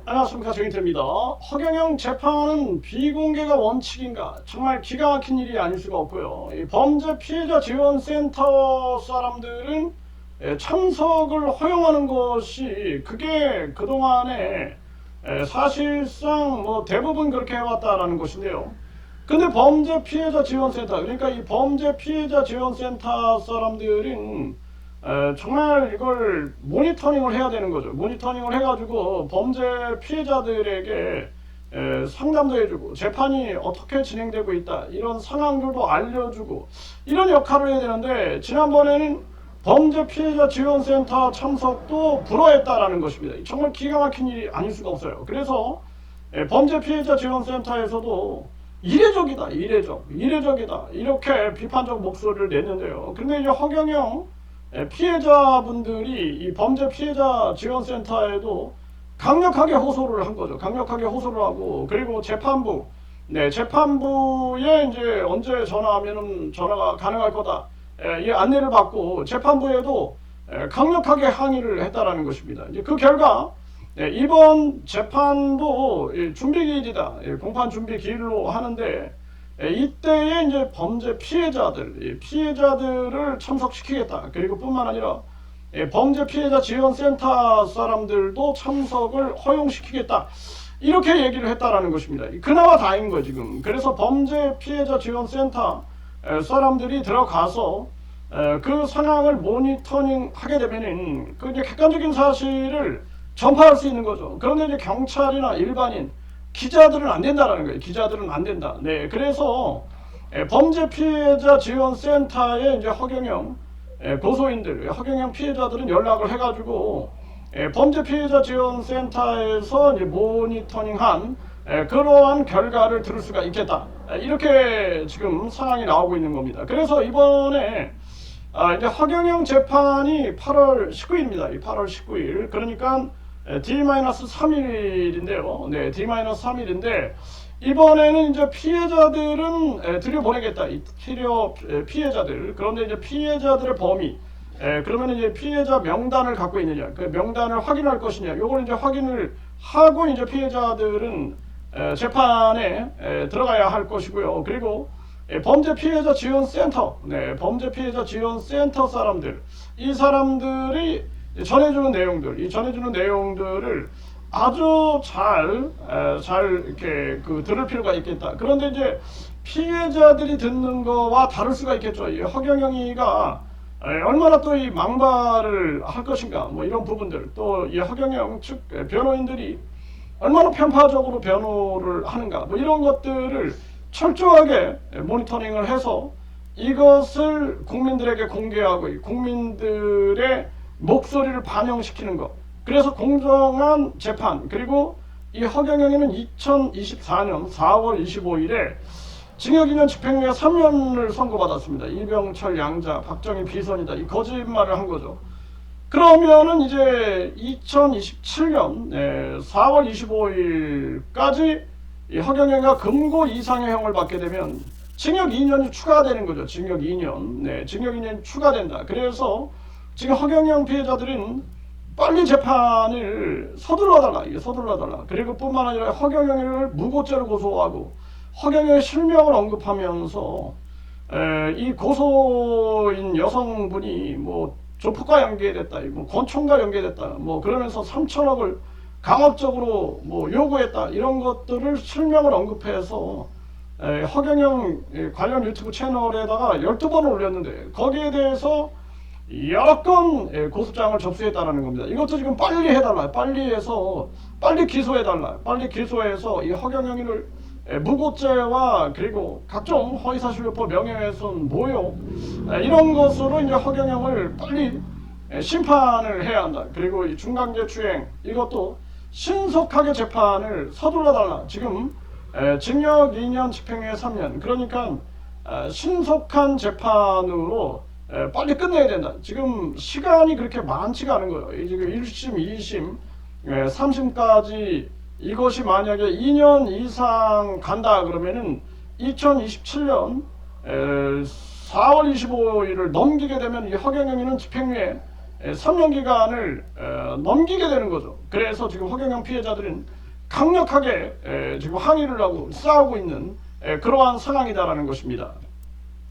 안녕하십니까, 정인태입니다. 허경영 재판은 비공개가 원칙인가? 정말 기가 막힌 일이 아닐 수가 없고요. 이 범죄 피해자 지원센터 사람들은 참석을 허용하는 것이 그게 그동안에 사실상 뭐 대부분 그렇게 해왔다라는 것인데요. 근데 범죄 피해자 지원센터, 그러니까 이 범죄 피해자 지원센터 사람들은 정말 이걸 모니터링을 해야 되는 거죠. 모니터링을 해가지고 범죄 피해자들에게 상담도 해주고 재판이 어떻게 진행되고 있다 이런 상황들도 알려주고 이런 역할을 해야 되는데, 지난번에는 범죄 피해자 지원센터 참석도 불허했다라는 것입니다. 정말 기가 막힌 일이 아닐 수가 없어요. 그래서 범죄 피해자 지원센터에서도 이례적이다 이렇게 비판적 목소리를 냈는데요. 근데 이제 허경영 피해자분들이 이 범죄 피해자 지원센터에도 강력하게 호소를 한 거죠. 강력하게 호소를 하고, 그리고 재판부, 재판부에 이제 언제 전화하면은 전화가 가능할 거다, 이 안내를 받고 재판부에도 강력하게 항의를 했다라는 것입니다. 이제 그 결과 이번 재판도 준비기일이다, 공판 준비기일로 하는데, 이때에 이제 범죄 피해자들을 참석시키겠다. 그리고 뿐만 아니라 범죄 피해자 지원센터 사람들도 참석을 허용시키겠다. 이렇게 얘기를 했다라는 것입니다. 그나마 다행인 거예요, 지금. 그래서 범죄 피해자 지원센터 사람들이 들어가서 그 상황을 모니터링 하게 되면은 그 이제 객관적인 사실을 전파할 수 있는 거죠. 그런데 이제 경찰이나 일반인, 기자들은 안 된다라는 거예요. 기자들은 안 된다. 네, 그래서 범죄 피해자 지원센터에 이제 허경영 고소인들, 허경영 피해자들은 연락을 해가지고 범죄 피해자 지원센터에서 이제 모니터링한 그러한 결과를 들을 수가 있겠다. 이렇게 지금 상황이 나오고 있는 겁니다. 그래서 이번에 이제 허경영 재판이 8월 19일입니다. 8월 19일. 그러니까 D-3일인데요. 네, D-3일인데, 이번에는 이제 피해자들은 들여보내겠다. 이 피해자들. 그런데 이제 피해자들의 범위. 그러면 이제 피해자 명단을 갖고 있느냐, 그 명단을 확인할 것이냐, 요걸 이제 확인을 하고 이제 피해자들은 재판에 들어가야 할 것이고요. 그리고 범죄 피해자 지원센터, 범죄 피해자 지원센터 사람들, 이 사람들이 전해주는 내용들, 이 전해주는 내용들을 아주 잘 이렇게 들을 필요가 있겠다. 그런데 이제 피해자들이 듣는 거와 다를 수가 있겠죠. 이 허경영이가 얼마나 또 이 망발을 할 것인가, 뭐 이런 부분들, 또 이 허경영 측 변호인들이 얼마나 편파적으로 변호를 하는가, 뭐 이런 것들을 철저하게 모니터링을 해서 이것을 국민들에게 공개하고 국민들의 목소리를 반영시키는 것. 그래서 공정한 재판, 그리고 이 허경영이는 2024년 4월 25일에 징역 2년 집행유예 3년을 선고받았습니다. 이병철 양자, 박정희 비선이다, 이 거짓말을 한 거죠. 그러면은 이제 2027년 4월 25일까지 이 허경영이가 금고 이상의 형을 받게 되면 징역 2년이 추가되는 거죠. 징역 2년. 징역 2년이 추가된다. 그래서 지금 허경영 피해자들은 빨리 재판을 서둘러달라. 이게 서둘러달라. 그리고 뿐만 아니라 허경영을 무고죄로 고소하고 허경영의 실명을 언급하면서 이 고소인 여성분이 뭐 조폭과 연계됐다, 뭐 권총과 연계됐다, 뭐 그러면서 3천억을 강압적으로 뭐 요구했다, 이런 것들을 실명을 언급해서 허경영 관련 유튜브 채널에다가 12번을 올렸는데, 거기에 대해서 여러 건 고소장을 접수했다라는 겁니다. 이것도 지금 빨리 해달라, 빨리 해서 빨리 기소해달라, 빨리 기소해서 이 허경영이를 무고죄와 그리고 각종 허위사실유포, 명예훼손, 모욕, 이런 것으로 이제 허경영을 빨리 심판을 해야 한다. 그리고 이 중강제추행, 이것도 신속하게 재판을 서둘러달라. 지금 징역 2년 집행유예 3년, 그러니까 신속한 재판으로 빨리 끝내야 된다. 지금 시간이 그렇게 많지가 않은 거예요. 지금 1심, 2심, 3심까지 이것이 만약에 2년 이상 간다 그러면은 2027년 4월 25일을 넘기게 되면 이 허경영이는 집행유예 3년 기간을 넘기게 되는 거죠. 그래서 지금 허경영 피해자들은 강력하게 지금 항의를 하고 싸우고 있는 그러한 상황이다라는 것입니다.